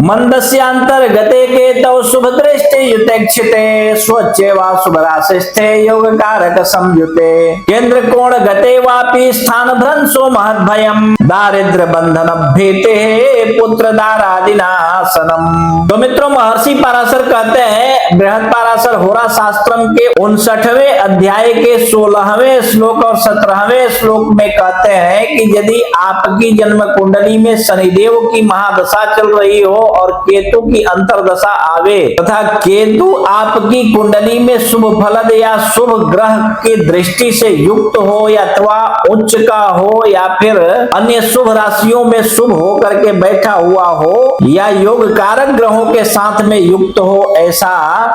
मंदस्यांतर्गते केतौ शुभदृष्टि युतेक्षिते स्वच्छे वा शुभराशिस्थे योग कारक संयुते केंद्र कोण गते वापि स्थान भ्रंशो महद्भयम् दारिद्र बंधन भीते पुत्र दारादिनाशनम। तो मित्रों, महर्षि पराशर कहते हैं बृहद पराशर होरा शास्त्रम के 59वें अध्याय के 16वें श्लोक और 17वें श्लोक में कहते हैं कि यदि आपकी जन्म कुंडली में शनिदेव की महादशा चल रही हो और केतु की अंतरदशा आवे तथा केतु आपकी कुंडली में शुभ फलद या शुभ ग्रह की दृष्टि से युक्त हो या अथवा उच्च का हो या फिर अन्य शुभ राशियों में शुभ हो करके बैठा हुआ हो या योग कारक ग्रहों के साथ में युक्त हो, ऐसा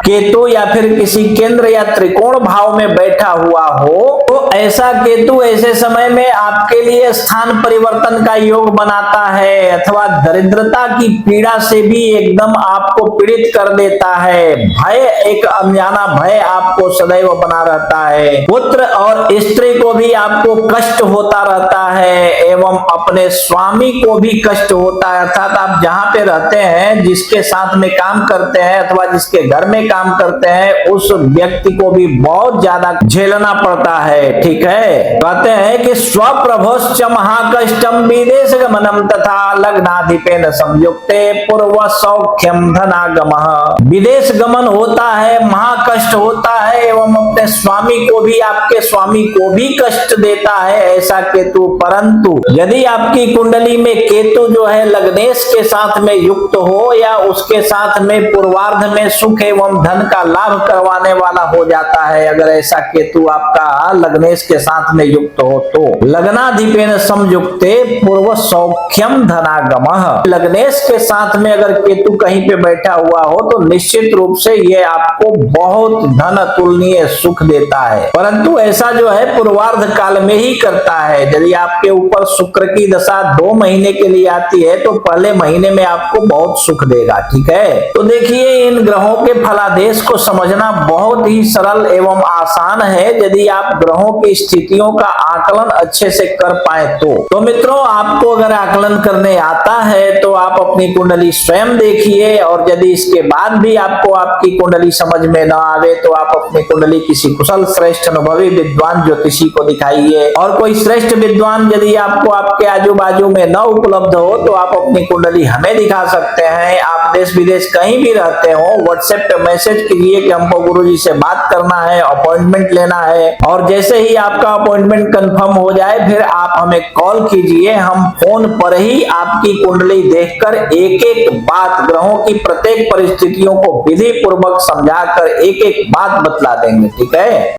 केतु या फिर किसी केंद्र या त्रिकोण भाव में बैठा हुआ हो, तो ऐसा केतु ऐसे समय में आपके लिए स्थान परिवर्तन का योग बनाता है अथवा दरिद्रता की पीड़ा से भी एकदम आपको पीड़ित कर देता है। भय, एक अनजाना भय आपको सदैव बना रहता है। पुत्र और स्त्री को भी आपको कष्ट होता रहता है एवं अपने स्वामी को भी कष्ट होता है, अर्थात आप जहां पे रहते हैं, जिसके साथ में काम करते हैं अथवा जिसके घर में काम करते हैं, उस व्यक्ति को भी बहुत ज्यादा झेलना पड़ता है। ठीक है, कहते हैं कि स्वप्रभोश्च महाकष्टम विदेश गमनम तथा लग्नाधिपेन संयुक्ते पूर्व सौख्यम धनागमः। विदेश गमन होता है, महाकष्ट होता है एवं अपने स्वामी को भी, आपके स्वामी को भी कष्ट देता है ऐसा केतु। परंतु यदि आपकी कुंडली में केतु जो है लग्नेश के साथ में युक्त हो या उसके साथ में पूर्वार्ध में सुख एवं धन का लाभ करवाने वाला हो जाता है, अगर ऐसा केतु आपका लग्नेश के साथ में युक्त हो तो लग्नाधिपेन संयुक्ते पूर्व सौख्यम धनागमः। लग्नेश के साथ में अगर केतु कहीं पे बैठा हुआ हो तो निश्चित रूप से ये आपको बहुत धन अतुलनीय सुख देता है, परंतु ऐसा जो है पूर्वार्ध काल में ही करता है। यदि आपके ऊपर शुक्र की दशा 2 महीने के लिए आती है तो पहले महीने में आपको बहुत सुख देगा। ठीक है, तो देखिए इन ग्रहों के फलादेश को समझना बहुत ही सरल एवं आसान है यदि आप ग्रहों की स्थितियों का आकलन अच्छे से कर पाए तो मित्रों, आपको अगर आकलन करने आता है तो आप अपनी कुंडली स्वयं देखिए, और यदि इसके बाद भी आपको आपकी कुंडली समझ में न आवे तो आप अपनी कुंडली किसी कुशल श्रेष्ठ अनुभवी विद्वान ज्योतिषी को दिखाइए। और कोई श्रेष्ठ विद्वान यदि आपको आपके आजू बाजू में न उपलब्ध हो तो आप अपनी कुंडली हमें दिखा सकते हैं। आप देश विदेश कहीं भी रहते हो, व्हाट्सएप पे मैसेज कीजिए कि हमको गुरुजी से बात करना है, अपॉइंटमेंट लेना है, और जैसे ही आपका अपॉइंटमेंट कंफर्म हो जाए फिर आप हमें कॉल कीजिए। हम फोन पर ही आपकी कुंडली देखकर एक एक बात, ग्रहों की प्रत्येक परिस्थितियों को विधि पूर्वक समझाकर एक एक बात बतला देंगे। ठीक है।